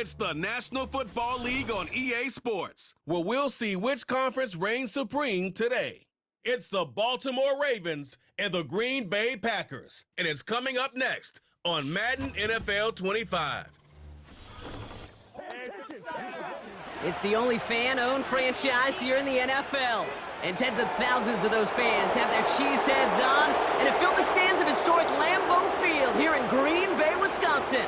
It's the National Football League on EA Sports, where we'll see which conference reigns supreme today. It's the Baltimore Ravens and the Green Bay Packers, and it's coming up next on Madden NFL 25. It's the only fan-owned franchise here in the NFL. And tens of thousands of those fans have their cheese heads on and have filled the stands of historic Lambeau Field here in Green Bay, Wisconsin.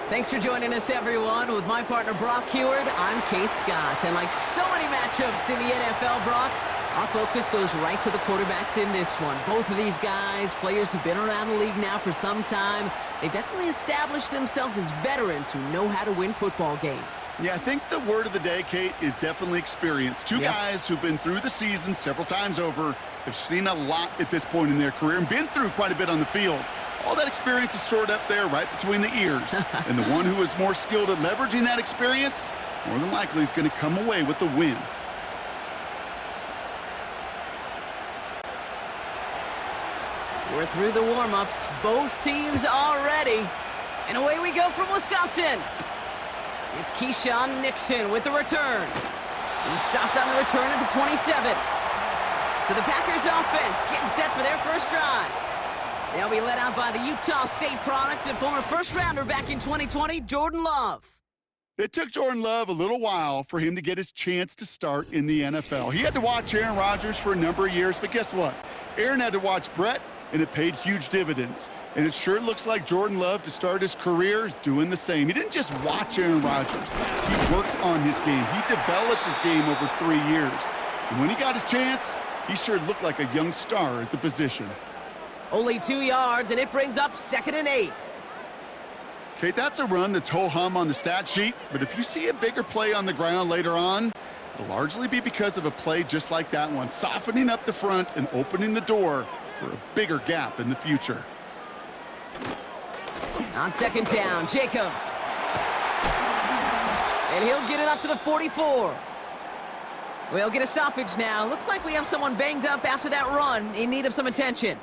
Thanks for joining us, everyone. With my partner, Brock Heward, I'm Kate Scott. And like so many matchups in the NFL, Brock, our focus goes right to the quarterbacks in this one. Both of these guys, players who've been around the league now for some time, they've definitely established themselves as veterans who know how to win football games. Yeah, I think the word of the day, Kate, is definitely experience. Two guys who've been through the season several times over, have seen a lot at this point in their career, and been through quite a bit on the field. All that experience is stored up there right between the ears. And the one who is more skilled at leveraging that experience, more than likely is going to come away with the win. We're through the warm-ups. Both teams are ready. And away we go from Wisconsin. It's Keyshawn Nixon with the return. He stopped on the return at the 27. So the Packers offense getting set for their first drive. They'll be led out by the Utah State product and former first-rounder back in 2020, Jordan Love. It took Jordan Love a little while for him to get his chance to start in the NFL. He had to watch Aaron Rodgers for a number of years, but guess what? Aaron had to watch Brett, and it paid huge dividends. And it sure looks like Jordan Love, to start his career, is doing the same. He didn't just watch Aaron Rodgers. He worked on his game. He developed his game over 3 years. And when he got his chance, he sure looked like a young star at the position. Only 2 yards, and it brings up 2nd and 8. Kate, that's a run that's ho-hum on the stat sheet, but if you see a bigger play on the ground later on, it'll largely be because of a play just like that one, softening up the front and opening the door for a bigger gap in the future. On 2nd down, Jacobs. And he'll get it up to the 44. We'll get a stoppage now. Looks like we have someone banged up after that run, in need of some attention.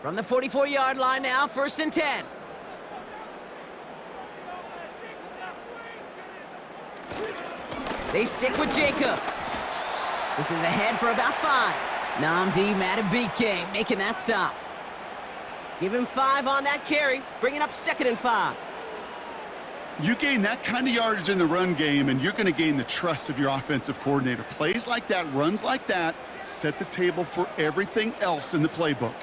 From the 44-yard line now, 1st and 10. They stick with Jacobs. This is ahead for about 5. Nnamdi Madubuike making that stop. Give him 5 on that carry, bringing up 2nd and 5. You gain that kind of yardage in the run game, and you're going to gain the trust of your offensive coordinator. Plays like that, runs like that, set the table for everything else in the playbook.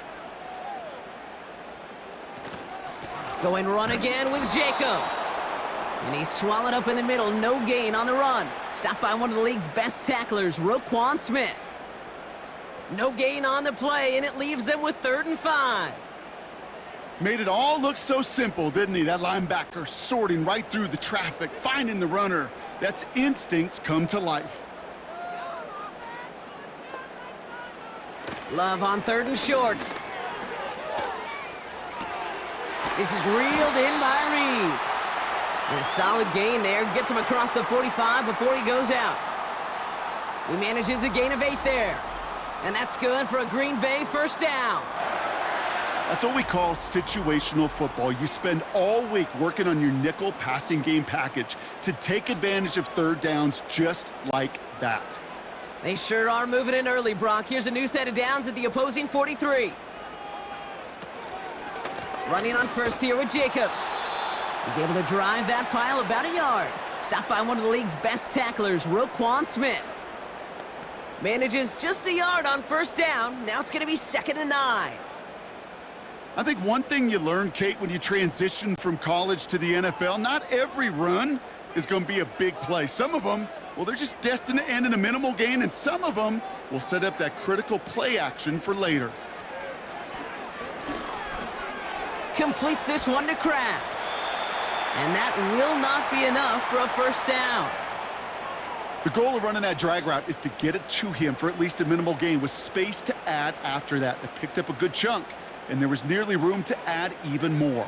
Going run again with Jacobs. And he's swallowed up in the middle. No gain on the run. Stopped by one of the league's best tacklers, Roquan Smith. No gain on the play, and it leaves them with 3rd and 5. Made it all look so simple, didn't he? That linebacker sorting right through the traffic, finding the runner. That's instincts come to life. Love on 3rd and short. This is reeled in by Reed. And a solid gain there. Gets him across the 45 before he goes out. He manages a gain of 8 there. And that's good for a Green Bay 1st down. That's what we call situational football. You spend all week working on your nickel passing game package to take advantage of 3rd downs just like that. They sure are moving in early, Brock. Here's a new set of downs at the opposing 43. Running on 1st here with Jacobs. He's able to drive that pile about a yard. Stopped by one of the league's best tacklers, Roquan Smith. Manages just a yard on 1st down. Now it's going to be 2nd and 9. I think one thing you learn, Kate, when you transition from college to the NFL, not every run is going to be a big play. Some of them, well, they're just destined to end in a minimal gain, and some of them will set up that critical play action for later. Completes this one to Kraft. And that will not be enough for a 1st down. The goal of running that drag route is to get it to him for at least a minimal gain with space to add after that. They picked up a good chunk, and there was nearly room to add even more.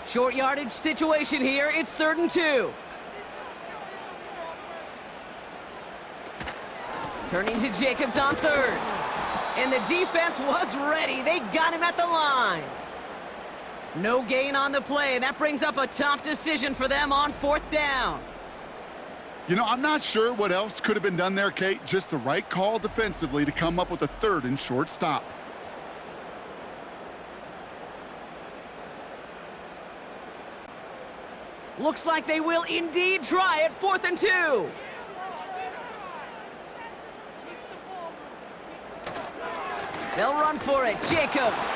Short yardage situation here. It's 3rd and 2. Turning to Jacobs on 3rd. And the defense was ready. They got him at the line. No gain on the play. That brings up a tough decision for them on 4th down. You know, I'm not sure what else could have been done there, Kate. Just the right call defensively to come up with a 3rd and short stop. Looks like they will indeed try it. 4th and 2. They'll run for it. Jacobs.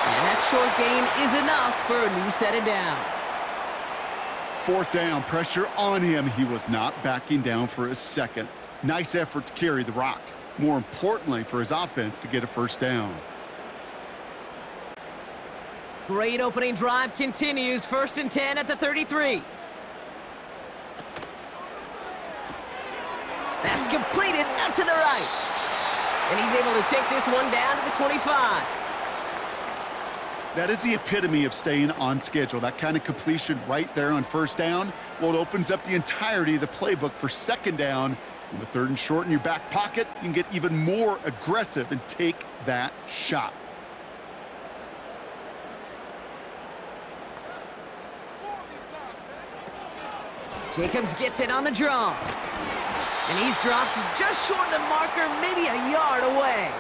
And that short gain is enough for a new set of downs. 4th down, pressure on him. He was not backing down for a second. Nice effort to carry the rock. More importantly, for his offense to get a 1st down. Great opening drive continues. 1st and 10 at the 33. That's completed out to the right. And he's able to take this one down to the 25. That is the epitome of staying on schedule. That kind of completion right there on 1st down. Well, it opens up the entirety of the playbook for 2nd down. And with 3rd and short in your back pocket, you can get even more aggressive and take that shot. Jacobs gets it on the draw. And he's dropped just short of the marker, maybe a yard away.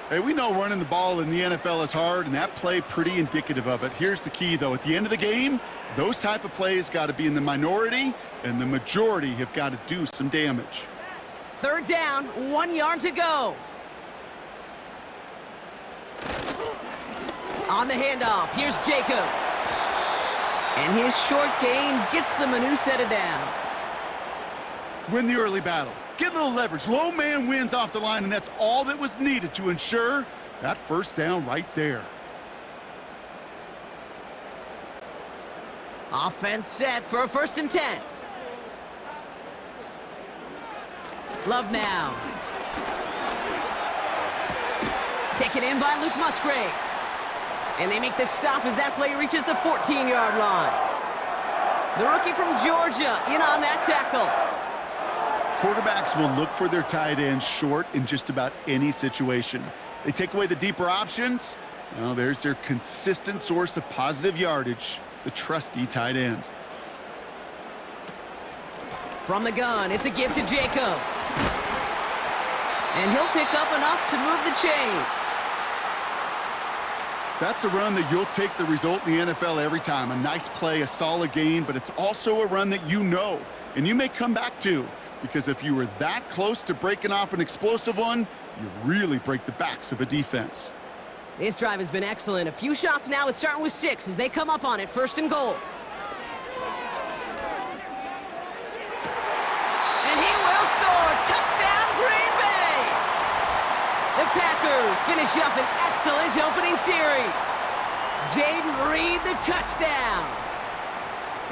Hey, we know running the ball in the NFL is hard, and that play pretty indicative of it. Here's the key, though. At the end of the game, those type of plays got to be in the minority, and the majority have got to do some damage. 3rd down, 1 yard to go. On the handoff, here's Jacobs. And his short gain gets them a new set of downs. Win the early battle. Get a little leverage. Low man wins off the line, and that's all that was needed to ensure that 1st down right there. Offense set for a 1st and 10. Love now. Taken in by Luke Musgrave. And they make the stop as that play reaches the 14-yard line. The rookie from Georgia in on that tackle. Quarterbacks will look for their tight end short in just about any situation. They take away the deeper options. Well, there's their consistent source of positive yardage, the trusty tight end. From the gun, it's a give to Jacobs. And he'll pick up enough to move the chains. That's a run that you'll take the result in the NFL every time. A nice play, a solid gain, but it's also a run that you know, and you may come back to. Because if you were that close to breaking off an explosive one, you really break the backs of a defense. This drive has been excellent. A few shots now. It's starting with 6 as they come up on it. 1st and goal. And he will score. Touchdown, Green Bay! The Packers finish up an excellent opening series. Jaden Reed, the touchdown.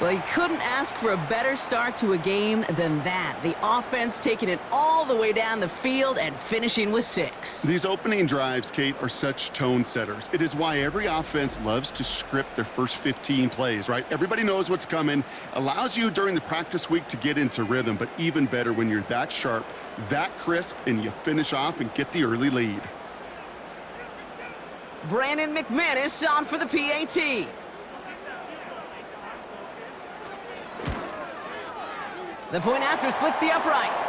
Well, he couldn't ask for a better start to a game than that. The offense taking it all the way down the field and finishing with 6. These opening drives, Kate, are such tone setters. It is why every offense loves to script their first 15 plays, right? Everybody knows what's coming. Allows you during the practice week to get into rhythm, but even better when you're that sharp, that crisp, and you finish off and get the early lead. Brandon McManus on for the PAT. The point after splits the uprights.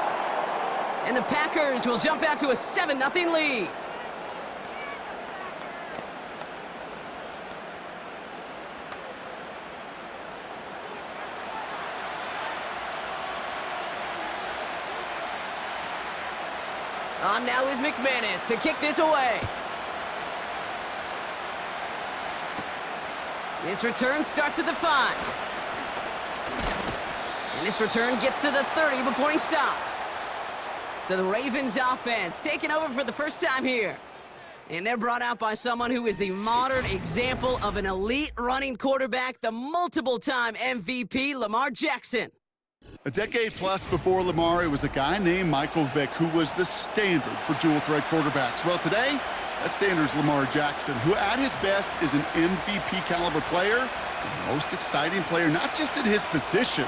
And the Packers will jump out to a 7-0 lead. On now is McManus to kick this away. This return starts at the 5. And this return gets to the 30 before he stopped. So the Ravens offense taking over for the first time here. And they're brought out by someone who is the modern example of an elite running quarterback, the multiple-time MVP, Lamar Jackson. A decade plus before Lamar, it was a guy named Michael Vick who was the standard for dual-threat quarterbacks. Well, today, that standard is Lamar Jackson, who at his best is an MVP-caliber player, and the most exciting player, not just in his position,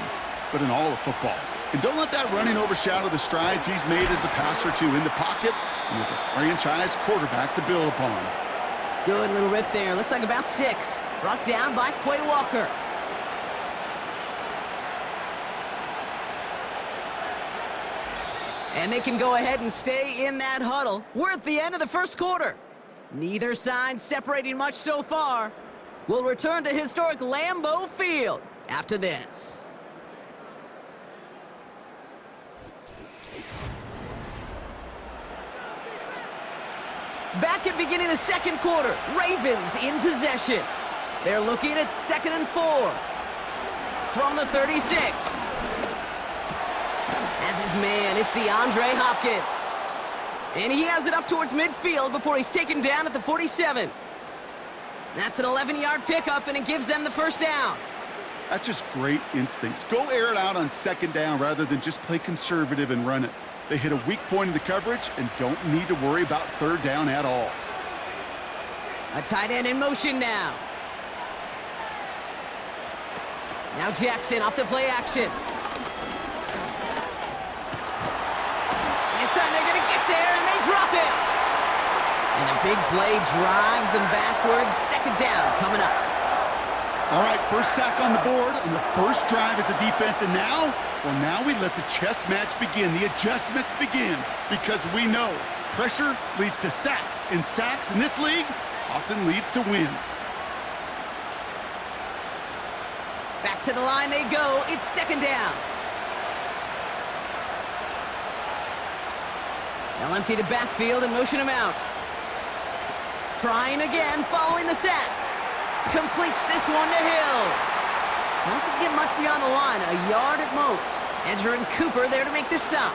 but in all of football. And don't let that running overshadow the strides he's made as a passer, too, in the pocket and as a franchise quarterback to build upon. Good little rip there. Looks like about 6. Brought down by Quay Walker. And they can go ahead and stay in that huddle. We're at the end of the first quarter. Neither side separating much so far. We'll return to historic Lambeau Field after this. Back at beginning of the second quarter, Ravens in possession. They're looking at 2nd and 4 from the 36. As his man, it's DeAndre Hopkins. And he has it up towards midfield before he's taken down at the 47. That's an 11-yard pickup, and it gives them the first down. That's just great instincts. Go air it out on 2nd down rather than just play conservative and run it. They hit a weak point in the coverage and don't need to worry about 3rd down at all. A tight end in motion now. Now Jackson off the play action. This time they're going to get there, and they drop it. And a big play drives them backwards. 2nd down coming up. All right, first sack on the board on the first drive as a defense, and now, well, now we let the chess match begin, the adjustments begin, because we know pressure leads to sacks, and sacks in this league often leads to wins. Back to the line they go. It's 2nd down. They'll empty the backfield and motion him out. Trying again, following the sack. Completes this one to Hill. Doesn't get much beyond the line, a yard at most. Edger and Cooper there to make the stop.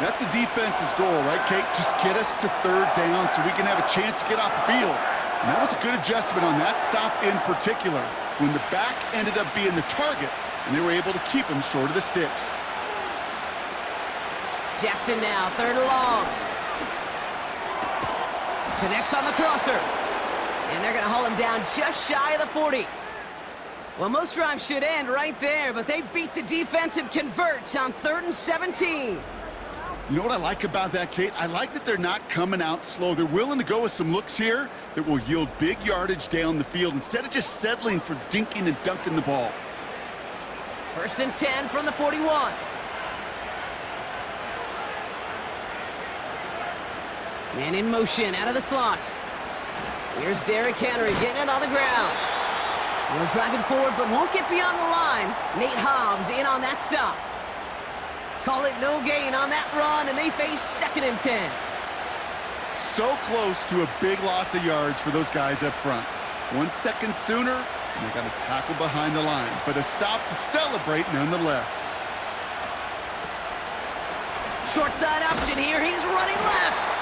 That's a defense's goal, right, Kate? Just get us to 3rd down so we can have a chance to get off the field. And that was a good adjustment on that stop in particular, when the back ended up being the target, and they were able to keep him short of the sticks. Jackson now, 3rd and long. Connects on the crosser. And they're going to haul him down just shy of the 40. Well, most drives should end right there, but they beat the defense and convert on 3rd and 17. You know what I like about that, Kate? I like that they're not coming out slow. They're willing to go with some looks here that will yield big yardage down the field instead of just settling for dinking and dunking the ball. 1st and 10 from the 41. Man in motion out of the slot. Here's Derrick Henry getting it on the ground. He'll drive it forward, but won't get beyond the line. Nate Hobbs in on that stop. Call it no gain on that run, and they face 2nd and 10. So close to a big loss of yards for those guys up front. 1 second sooner, and they got a tackle behind the line, but a stop to celebrate nonetheless. Short side option here. He's running left.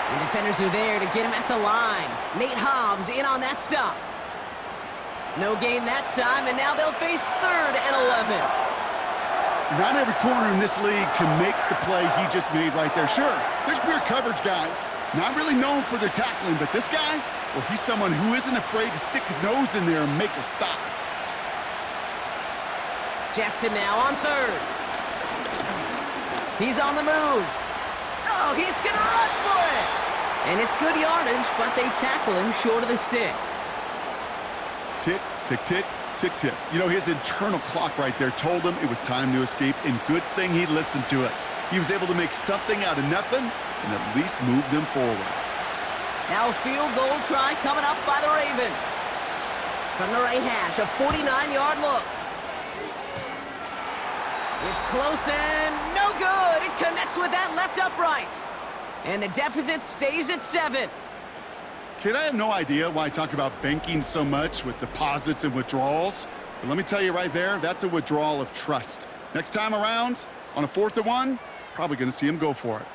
And defenders are there to get him at the line. Nate Hobbs in on that stop. No gain that time, and now they'll face 3rd and 11. Not every corner in this league can make the play he just made right there. Sure, there's pure coverage guys, not really known for their tackling, but this guy, well, he's someone who isn't afraid to stick his nose in there and make a stop. Jackson now on 3rd. He's on the move. Oh, he's going to run for it. And it's good yardage, but they tackle him short of the sticks. Tick, tick, tick, tick, tick. You know, his internal clock right there told him it was time to escape, and good thing he listened to it. He was able to make something out of nothing and at least move them forward. Now a field goal try coming up by the Ravens. From the right hash, a 49-yard look. It's close and no good. It connects with that left upright. And the deficit stays at 7. Kid, I have no idea why I talk about banking so much with deposits and withdrawals. But let me tell you right there, that's a withdrawal of trust. Next time around, on a 4th and 1, probably going to see him go for it.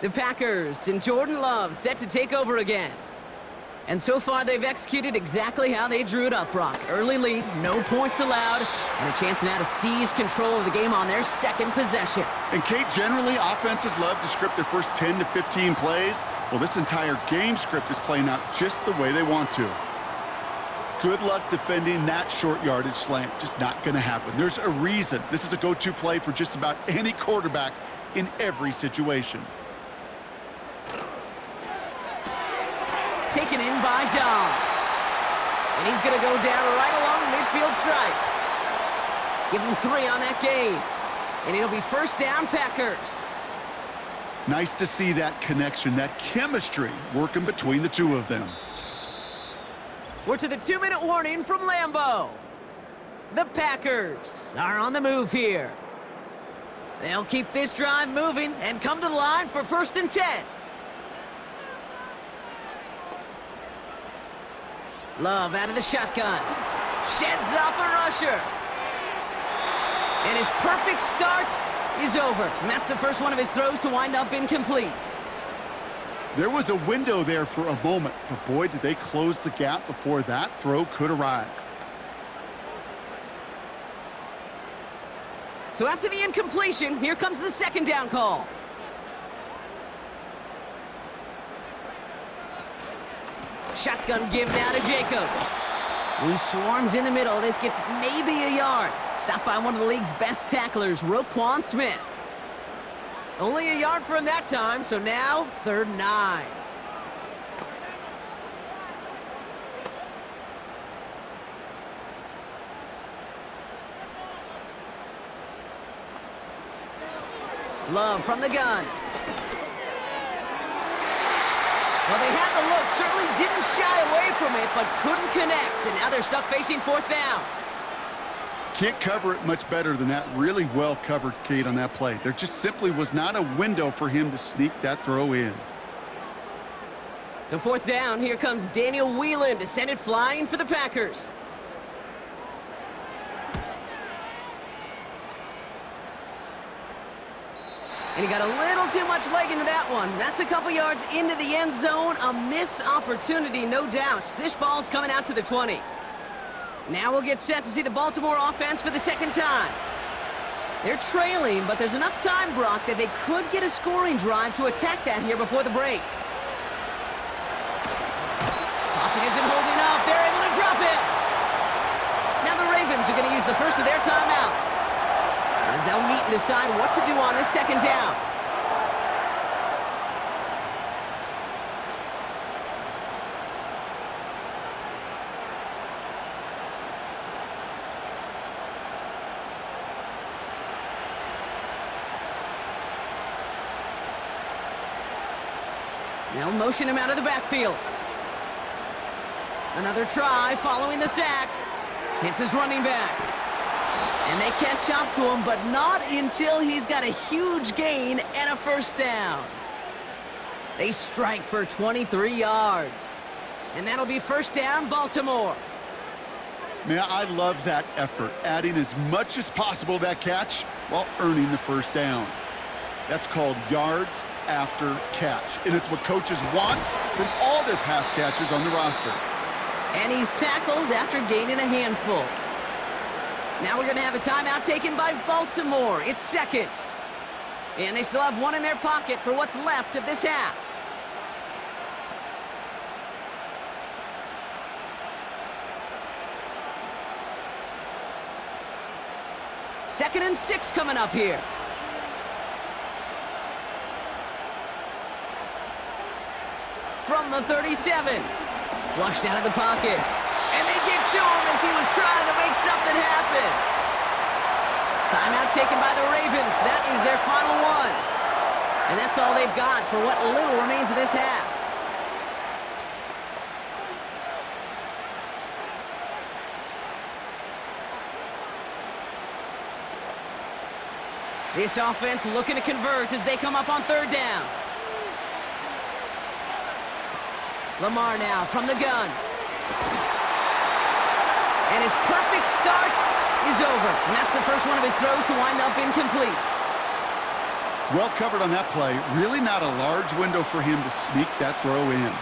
The Packers and Jordan Love set to take over again. And so far, they've executed exactly how they drew it up, Brock. Early lead, no points allowed, and a chance now to seize control of the game on their second possession. And Kate, generally, offenses love to script their first 10 to 15 plays. Well, this entire game script is playing out just the way they want to. Good luck defending that short yardage slant. Just not going to happen. There's a reason this is a go-to play for just about any quarterback in every situation. Taken in by Dobbs. And he's going to go down right along the midfield stripe. Give him 3 on that game. And it'll be first down, Packers. Nice to see that connection, that chemistry working between the two of them. We're to the 2-minute warning from Lambeau. The Packers are on the move here. They'll keep this drive moving and come to the line for 1st and 10. Love out of the shotgun. Sheds off a rusher. And his perfect start is over. And that's the first one of his throws to wind up incomplete. There was a window there for a moment, but boy, did they close the gap before that throw could arrive. So after the incompletion, here comes the 2nd down call. Shotgun give now to Jacobs. He swarms in the middle. This gets maybe a yard. Stopped by one of the league's best tacklers, Roquan Smith. Only a yard for him that time, so now 3rd and 9. Love from the gun. Well, they had the look, certainly didn't shy away from it, but couldn't connect, and now they're stuck facing 4th down. Can't cover it much better than that. Really well covered, Kate, on that play. There just simply was not a window for him to sneak that throw in. So 4th down, here comes Daniel Whelan to send it flying for the Packers. And he got a little too much leg into that one. That's a couple yards into the end zone. A missed opportunity, no doubt. This ball's coming out to the 20. Now we'll get set to see the Baltimore offense for the 2nd time. They're trailing, but there's enough time, Brock, that they could get a scoring drive to attack that here before the break. Pocket isn't holding up. They're able to drop it. Now the Ravens are going to use the first of their timeouts, as they'll meet and decide what to do on this 2nd down. Now motion him out of the backfield. Another try following the sack. Hits his running back. And they catch up to him, but not until he's got a huge gain and a 1st down. They strike for 23 yards. And that'll be 1st down, Baltimore. Man, I love that effort, adding as much as possible to that catch while earning the 1st down. That's called yards after catch, and it's what coaches want from all their pass catchers on the roster. And he's tackled after gaining a handful. Now we're going to have a timeout taken by Baltimore. It's 2nd. And they still have one in their pocket for what's left of this half. Second and 6 coming up here. From the 37. Flushed out of the pocket. And they get to him as he was trying to make something happen. Timeout taken by the Ravens. That is their final one. And that's all they've got for what little remains of this half. This offense looking to convert as they come up on 3rd down. Lamar now from the gun. And his perfect start is over. And that's the first one of his throws to wind up incomplete. Well covered on that play. Really not a large window for him to sneak that throw in.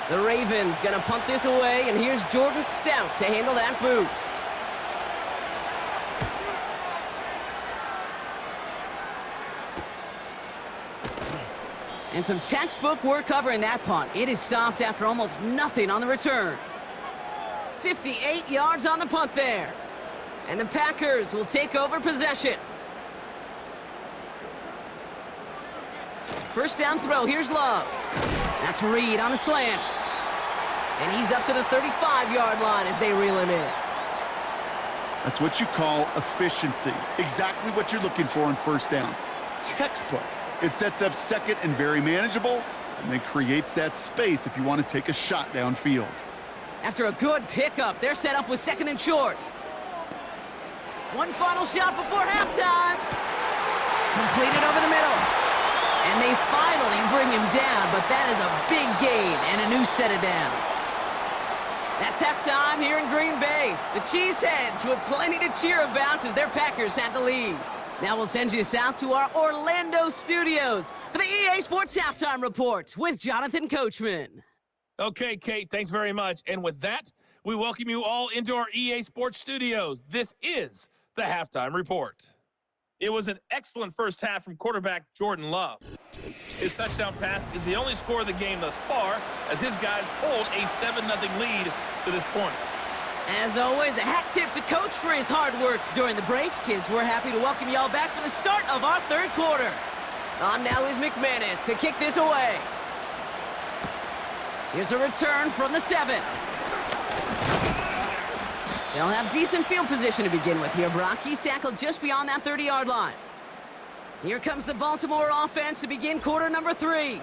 The Ravens gonna punt this away, and here's Jordan Stout to handle that boot. And some textbook work covering that punt. It is stopped after almost nothing on the return. 58 yards on the punt there. And the Packers will take over possession. First down throw, here's Love. That's Reed on the slant. And he's up to the 35-yard line as they reel him in. That's what you call efficiency. Exactly what you're looking for on first down. Textbook. It sets up second and very manageable, and then creates that space if you want to take a shot downfield. After a good pickup, they're set up with second and short. One final shot before halftime. Completed over the middle. And they finally bring him down, but that is a big gain and a new set of downs. That's halftime here in Green Bay. The Cheeseheads with plenty to cheer about as their Packers have the lead. Now we'll send you south to our Orlando studios for the EA Sports Halftime Report with Jonathan Coachman. Okay, Kate, thanks very much. And with that, we welcome you all into our EA Sports studios. This is the Halftime Report. It was an excellent first half from quarterback Jordan Love. His touchdown pass is the only score of the game thus far, as his guys hold a 7-0 lead to this point. As always, a hat tip to Coach for his hard work during the break, as we're happy to welcome y'all back for the start of our third quarter. On now is McManus to kick this away. Here's a return from the 7. They'll have decent field position to begin with here, Brock. He's tackled just beyond that 30-yard line. Here comes the Baltimore offense to begin quarter number 3.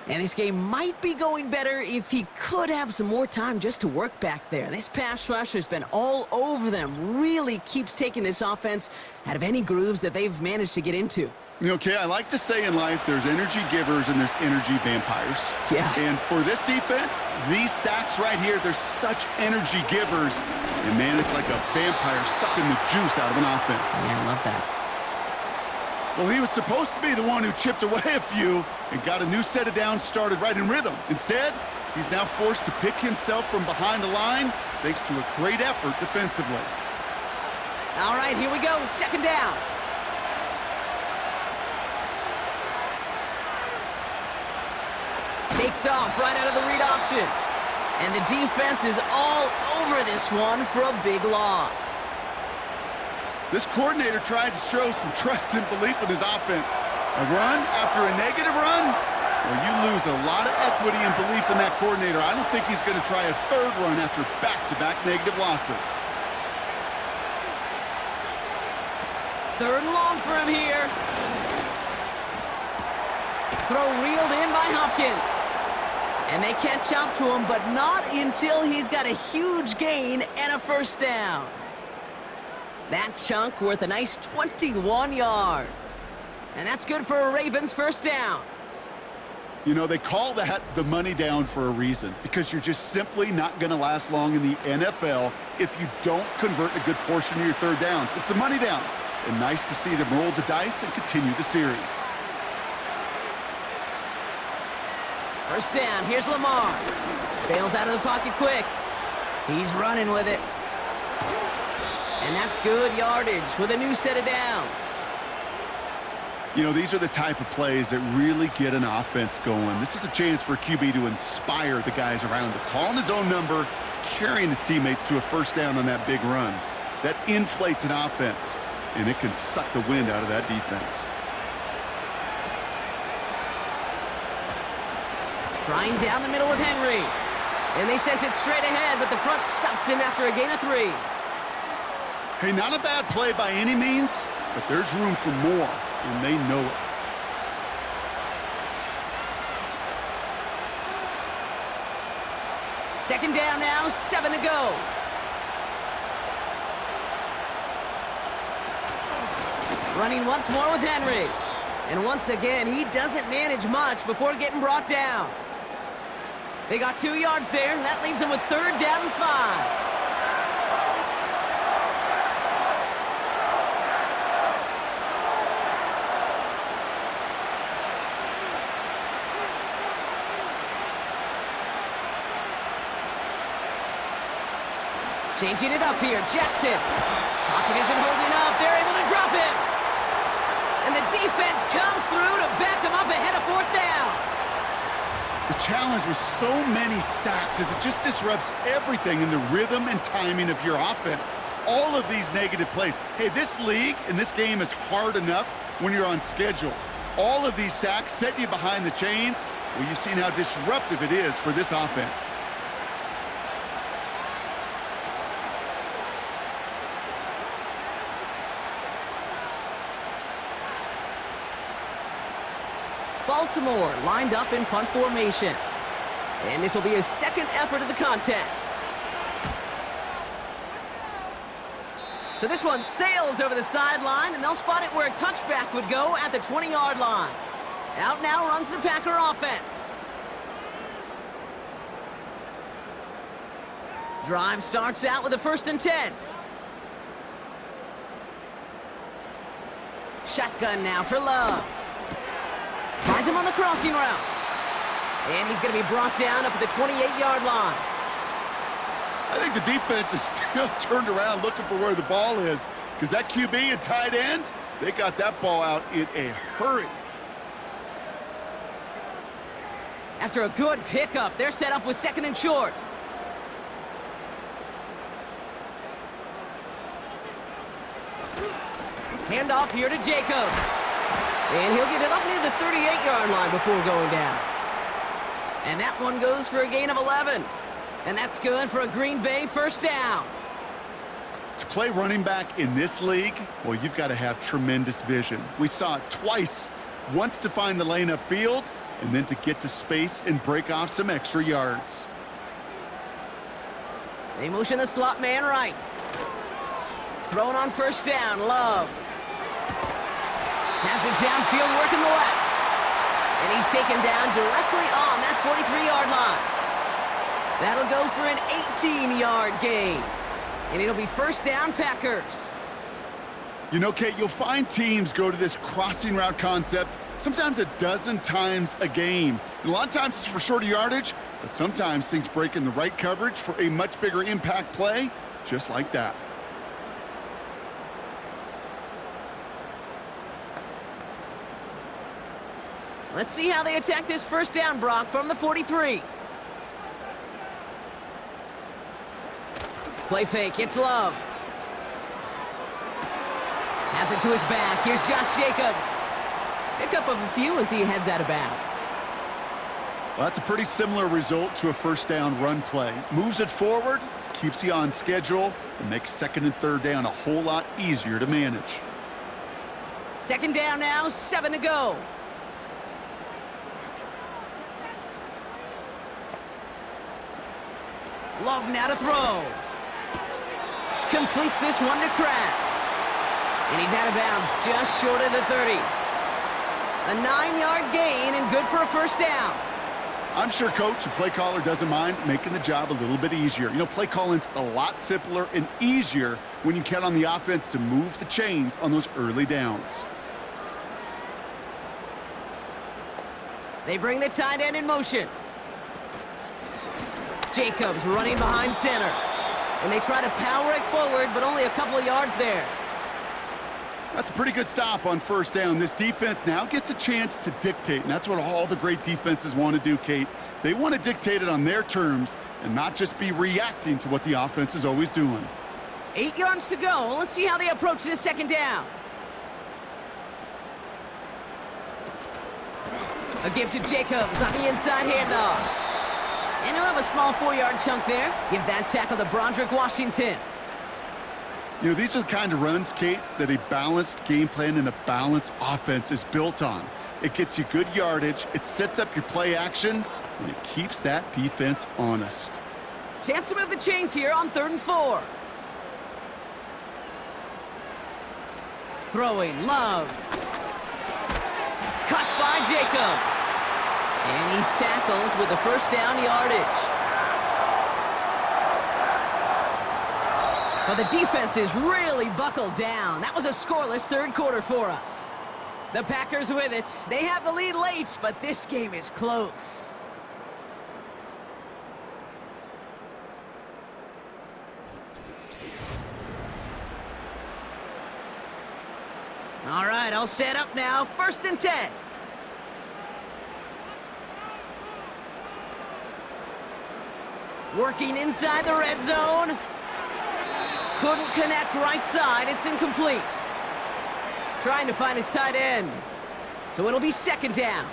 And this game might be going better if he could have some more time just to work back there. This pass rush has been all over them. Really keeps taking this offense out of any grooves that they've managed to get into. Okay, I like to say in life there's energy givers and there's energy vampires. Yeah. And for this defense, these sacks right here, they're such energy givers. And man, it's like a vampire sucking the juice out of an offense. Yeah, I love that. Well, he was supposed to be the one who chipped away a few and got a new set of downs started right in rhythm. Instead, he's now forced to pick himself from behind the line thanks to a great effort defensively. All right, here we go. Second down. Takes off right out of the read option. And the defense is all over this one for a big loss. This coordinator tried to show some trust and belief in his offense. A run after a negative run? Well, you lose a lot of equity and belief in that coordinator. I don't think he's going to try a third run after back-to-back negative losses. Third and long for him here. Throw reeled in by Hopkins. And they catch up to him, but not until he's got a huge gain and a first down. That chunk worth a nice 21 yards. And that's good for a Ravens first down. You know, they call that the money down for a reason, because you're just simply not going to last long in the NFL if you don't convert a good portion of your third downs. It's the money down. And nice to see them roll the dice and continue the series. First down, here's Lamar. Bails out of the pocket quick. He's running with it. And that's good yardage with a new set of downs. You know, these are the type of plays that really get an offense going. This is a chance for a QB to inspire the guys around him. Calling his own number, carrying his teammates to a first down on that big run. That inflates an offense, and it can suck the wind out of that defense. Trying down the middle with Henry. And they sent it straight ahead, but the front stops him after a gain of 3. Hey, not a bad play by any means, but there's room for more, and they know it. Second down now, 7 to go. Running once more with Henry. And once again, he doesn't manage much before getting brought down. They got 2 yards there. That leaves them with third down and 5. Changing it up here, Jackson. Pocket isn't holding up. They're able to drop it. And the defense comes through to back them up ahead of fourth down. The challenge with so many sacks is it just disrupts everything in the rhythm and timing of your offense. All of these negative plays. Hey, this league and this game is hard enough when you're on schedule. All of these sacks set you behind the chains. Well, you've seen how disruptive it is for this offense. Baltimore lined up in punt formation. And this will be his second effort of the contest. So this one sails over the sideline, and they'll spot it where a touchback would go at the 20-yard line. Out now runs the Packer offense. Drive starts out with a 1st and 10. Shotgun now for Love. Finds him on the crossing route. And he's going to be brought down up at the 28-yard line. I think the defense is still turned around looking for where the ball is, because that QB and tight end, they got that ball out in a hurry. After a good pickup, they're set up with 2nd and short. Handoff here to Jacobs. And he'll get it up near the 38-yard line before going down. And that one goes for a gain of 11. And that's good for a Green Bay 1st down. To play running back in this league, well, you've got to have tremendous vision. We saw it twice, once to find the lane upfield, and then to get to space and break off some extra yards. They motion the slot man right. Throwing on 1st down, Love. Has it downfield, working the left. And he's taken down directly on that 43-yard line. That'll go for an 18-yard gain. And it'll be 1st down, Packers. You know, Kate, you'll find teams go to this crossing route concept sometimes a dozen times a game. And a lot of times it's for shorter yardage, but sometimes things break in the right coverage for a much bigger impact play, just like that. Let's see how they attack this 1st down, Brock, from the 43. Play fake, it's Love. Has it to his back, here's Josh Jacobs. Pickup of a few as he heads out of bounds. Well, that's a pretty similar result to a 1st down run play. Moves it forward, keeps you on schedule, and makes 2nd and 3rd down a whole lot easier to manage. 2nd down now, 7 to go. Love now to throw. Completes this one to Kraft. And he's out of bounds just short of the 30. A 9-yard gain and good for a 1st down. I'm sure coach and play caller doesn't mind making the job a little bit easier. You know, play calling's a lot simpler and easier when you count on the offense to move the chains on those early downs. They bring the tight end in motion. Jacobs running behind center. And they try to power it forward, but only a couple of yards there. That's a pretty good stop on 1st down. This defense now gets a chance to dictate, and that's what all the great defenses want to do, Kate. They want to dictate it on their terms and not just be reacting to what the offense is always doing. 8 yards to go. Let's see how they approach this 2nd down. A give to Jacobs on the inside handoff. And he'll have a small 4-yard chunk there. Give that tackle to Broderick Washington. You know, these are the kind of runs, Kate, that a balanced game plan and a balanced offense is built on. It gets you good yardage, it sets up your play action, and it keeps that defense honest. Chance to move the chains here on 3rd and 4. Throwing, Love. Cut by Jacobs. And he's tackled with the 1st down yardage. But the defense is really buckled down. That was a scoreless 3rd quarter for us. The Packers with it. They have the lead late, but this game is close. All right, all set up now. 1st and 10. Working inside the red zone. Couldn't connect right side. It's incomplete. Trying to find his tight end. So it'll be 2nd down.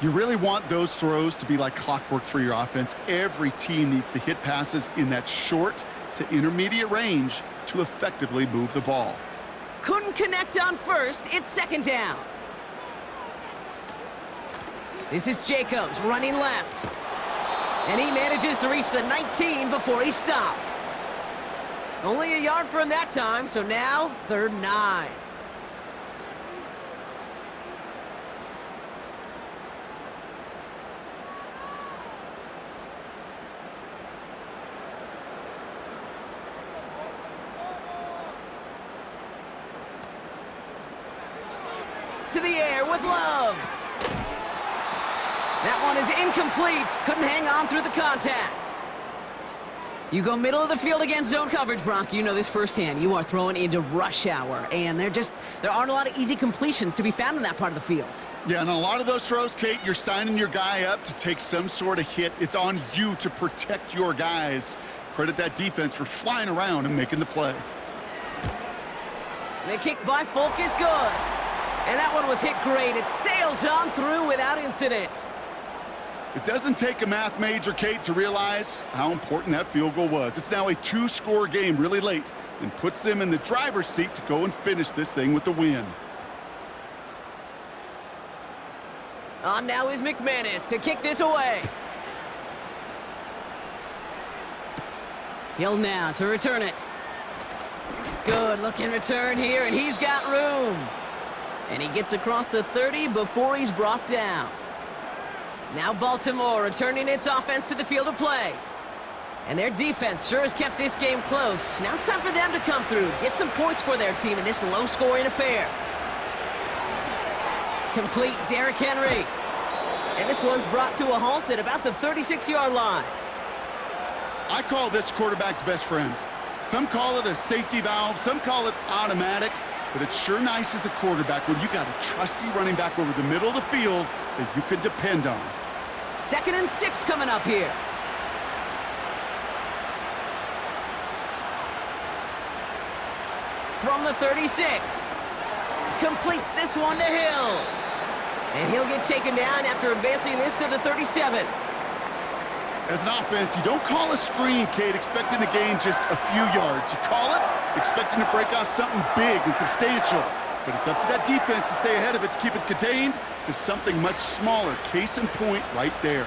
You really want those throws to be like clockwork for your offense. Every team needs to hit passes in that short to intermediate range to effectively move the ball. Couldn't connect on 1st. It's 2nd down. This is Jacobs running left. And he manages to reach the 19 before he stopped. Only a yard for him that time, so now 3rd and 9. To the air with Love. That one is incomplete. Couldn't hang on through the contact. You go middle of the field against zone coverage, Brock. You know this firsthand. You are throwing into rush hour, and there aren't a lot of easy completions to be found in that part of the field. Yeah, and a lot of those throws, Kate, you're signing your guy up to take some sort of hit. It's on you to protect your guys. Credit that defense for flying around and making the play. The kick by Folk is good. And that one was hit great. It sails on through without incident. It doesn't take a math major, Kate, to realize how important that field goal was. It's now a 2-score game really late and puts them in the driver's seat to go and finish this thing with the win. On now is McManus to kick this away. Hill now to return it. Good looking return here, and he's got room. And he gets across the 30 before he's brought down. Now Baltimore returning its offense to the field of play. And their defense sure has kept this game close. Now it's time for them to come through, get some points for their team in this low-scoring affair. Complete Derrick Henry. And this one's brought to a halt at about the 36-yard line. I call this quarterback's best friend. Some call it a safety valve, some call it automatic, but it's sure nice as a quarterback when you got a trusty running back over the middle of the field that you can depend on. 2nd and 6 coming up here. From the 36. Completes this one to Hill. And he'll get taken down after advancing this to the 37. As an offense, you don't call a screen, Kate, expecting to gain just a few yards. You call it expecting to break off something big and substantial. But it's up to that defense to stay ahead of it, to keep it contained to something much smaller. Case in point right there.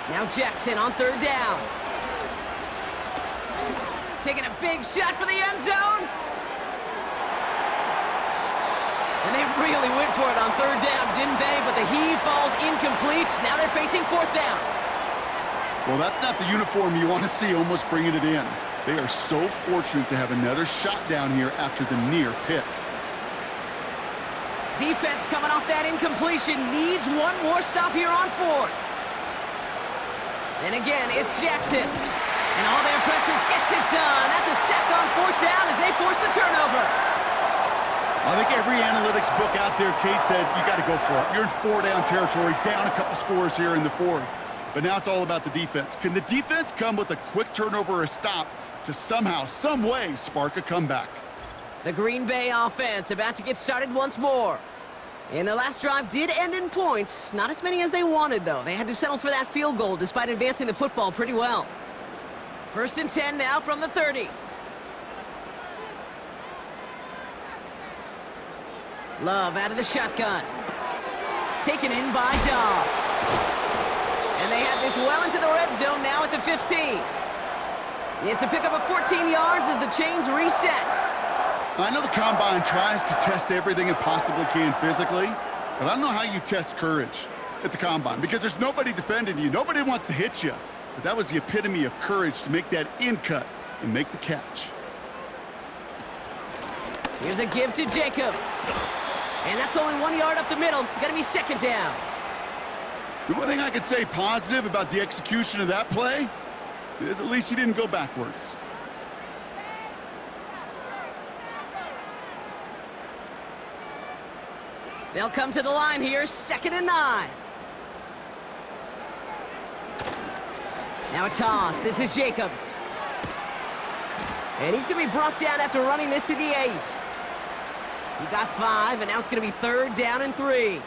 Now Jackson on 3rd down. Taking a big shot for the end zone. And they really went for it on 3rd down, didn't they? But the heave falls incomplete. Now they're facing 4th down. Well, that's not the uniform you want to see almost bringing it in. They are so fortunate to have another shot down here after the near pick. Defense coming off that incompletion needs one more stop here on 4th. And again, it's Jackson. And all their pressure gets it done. That's a sack on 4th down as they force the turnover. I think every analytics book out there, Kate, said you got to go for it. You're in 4-down territory, down a couple scores here in the 4th. But now it's all about the defense. Can the defense come with a quick turnover or a stop to somehow, some way, spark a comeback? The Green Bay offense about to get started once more. And their last drive did end in points. Not as many as they wanted, though. They had to settle for that field goal despite advancing the football pretty well. 1st and 10 now from the 30. Love out of the shotgun. Taken in by Dobbs. And they have this well into the red zone now at the 15. It's a pickup of 14 yards as the chains reset. I know the Combine tries to test everything it possibly can physically, but I don't know how you test courage at the Combine because there's nobody defending you. Nobody wants to hit you. But that was the epitome of courage to make that in cut and make the catch. Here's a give to Jacobs. And that's only 1 yard up the middle. Got to be 2nd down. The one thing I could say positive about the execution of that play, Because at least he didn't go backwards. They'll come to the line here, 2nd and 9. Now a toss. This is Jacobs. And he's going to be brought down after running this to the 8. He got 5, and now it's going to be 3rd down and 3.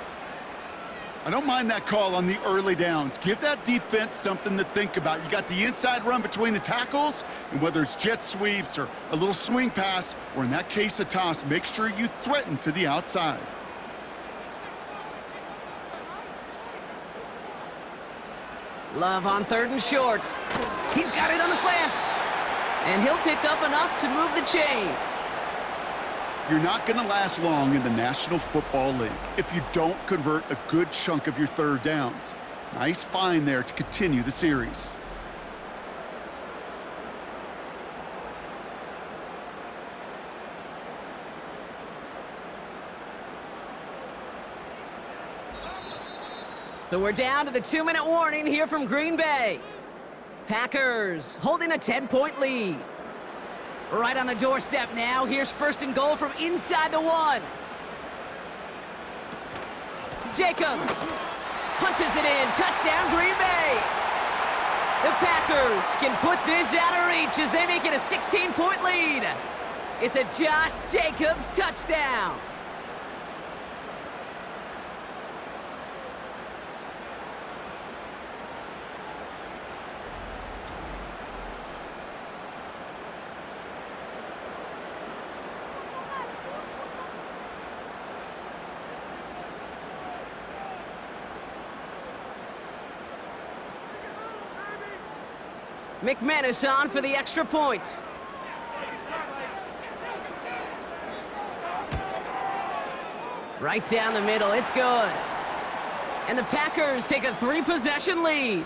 I don't mind that call on the early downs. Give that defense something to think about. You got the inside run between the tackles, and whether it's jet sweeps or a little swing pass, or in that case a toss, make sure you threaten to the outside. Love on 3rd and short. He's got it on the slant. And he'll pick up enough to move the chains. You're not going to last long in the National Football League if you don't convert a good chunk of your 3rd downs. Nice find there to continue the series. So we're down to the 2-minute warning here from Green Bay. Packers holding a 10-point lead. Right on the doorstep now. Here's 1st and goal from inside the 1. Jacobs punches it in. Touchdown, Green Bay. The Packers can put this out of reach as they make it a 16-point lead. It's a Josh Jacobs touchdown. McManus on for the extra point. Right down the middle, it's good. And the Packers take a 3-possession lead.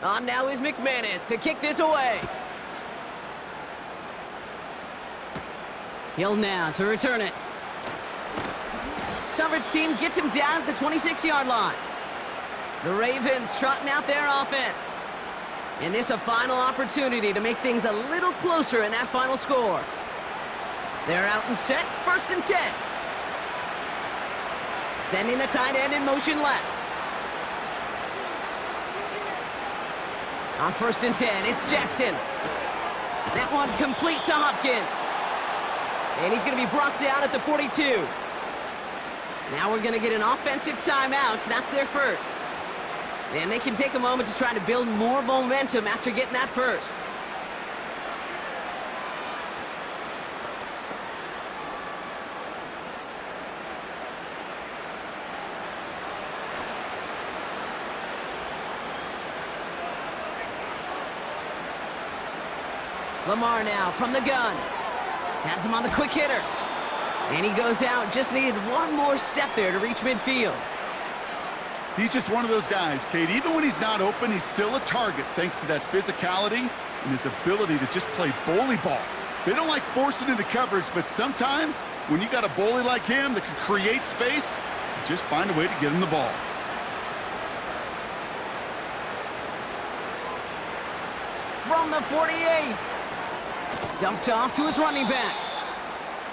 On now is McManus to kick this away. Hill now to return it. Coverage team gets him down at the 26-yard line. The Ravens trotting out their offense. And this a final opportunity to make things a little closer in that final score. They're out and set, 1st and 10. Sending the tight end in motion left. On 1st and 10, it's Jackson. That one complete to Hopkins. And he's going to be brought down at the 42. Now we're going to get an offensive timeout. That's their first. And they can take a moment to try to build more momentum after getting that first. Lamar now from the gun. Has him on the quick hitter. And he goes out. Just needed one more step there to reach midfield. He's just one of those guys, Kate. Even when he's not open, he's still a target thanks to that physicality and his ability to just play bully ball. They don't like forcing into coverage, but sometimes when you got a bully like him that can create space, you just find a way to get him the ball. From the 48. Dumped off to his running back.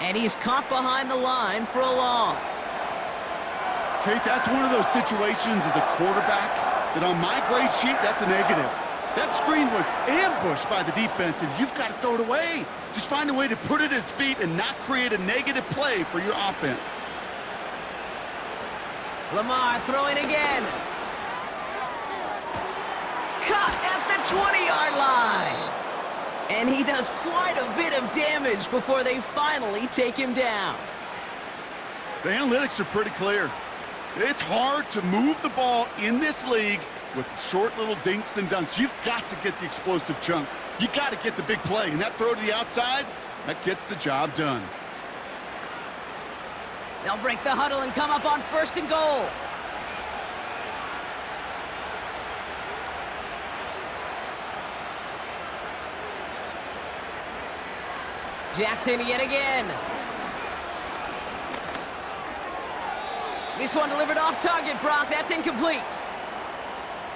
And he's caught behind the line for a loss. Kate, that's one of those situations as a quarterback that on my grade sheet, that's a negative. That screen was ambushed by the defense, and you've got to throw it away. Just find a way to put it at his feet and not create a negative play for your offense. Lamar throwing again. Caught at the 20-yard line. And he does quite a bit of damage before they finally take him down. The analytics are pretty clear. It's hard to move the ball in this league with short little dinks and dunks. You've got to get the explosive chunk. You got to get the big play. And that throw to the outside, that gets the job done. They'll break the huddle and come up on 1st and goal. Jackson yet again. This one delivered off target, Brock. That's incomplete.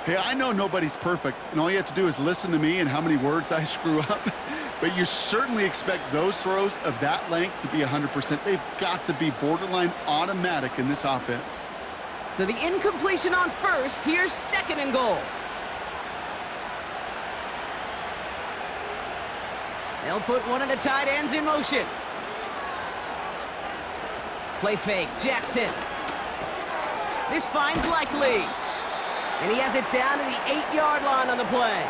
Hey, I know nobody's perfect, and all you have to do is listen to me and how many words I screw up. But you certainly expect those throws of that length to be 100%. They've got to be borderline automatic in this offense. So the incompletion on first. Here's second and goal. They'll put one of the tight ends in motion. Play fake, Jackson. This finds Likely. And he has it down to the 8-yard line on the play.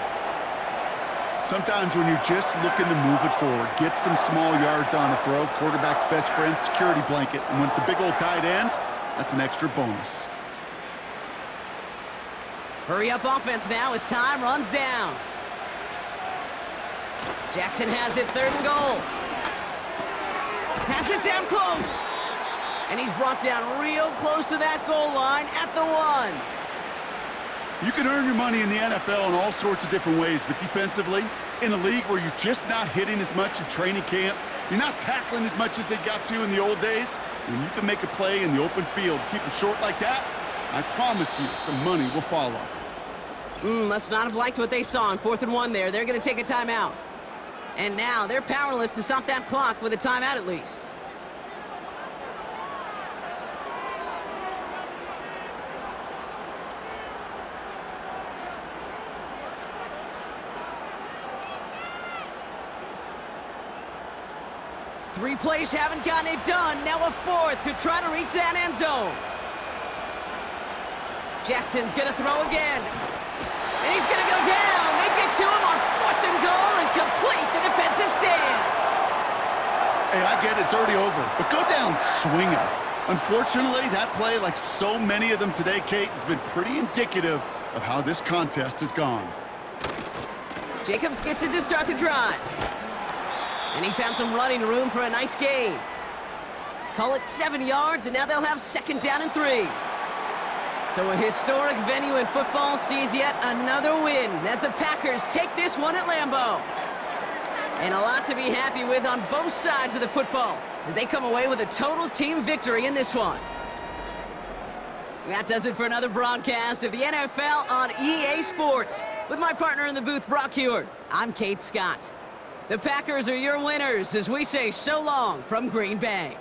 Sometimes when you're just looking to move it forward, get some small yards on a throw, quarterback's best friend, security blanket. And when it's a big old tight end, that's an extra bonus. Hurry up offense now as time runs down. Jackson has it, third and goal. Has it down close. And he's brought down real close to that goal line at the 1. You can earn your money in the NFL in all sorts of different ways, but defensively, in a league where you're just not hitting as much in training camp, you're not tackling as much as they got to in the old days, when you can make a play in the open field, keep them short like that, I promise you some money will follow. Must not have liked what they saw on 4th and 1 there. They're going to take a timeout. And now they're powerless to stop that clock with a timeout at least. Three plays haven't gotten it done. Now a fourth to try to reach that end zone. Jackson's going to throw again. And he's going to go down. They get to him on 4th and goal and complete the defensive stand. Hey, I get it. It's already over. But go down swinging. Unfortunately, that play, like so many of them today, Kate, has been pretty indicative of how this contest has gone. Jacobs gets it to start the drive. And he found some running room for a nice gain. Call it 7 yards, and now they'll have 2nd down and 3. So a historic venue in football sees yet another win as the Packers take this one at Lambeau. And a lot to be happy with on both sides of the football as they come away with a total team victory in this one. That does it for another broadcast of the NFL on EA Sports. With my partner in the booth, Brock Heward, I'm Kate Scott. The Packers are your winners as we say so long from Green Bay.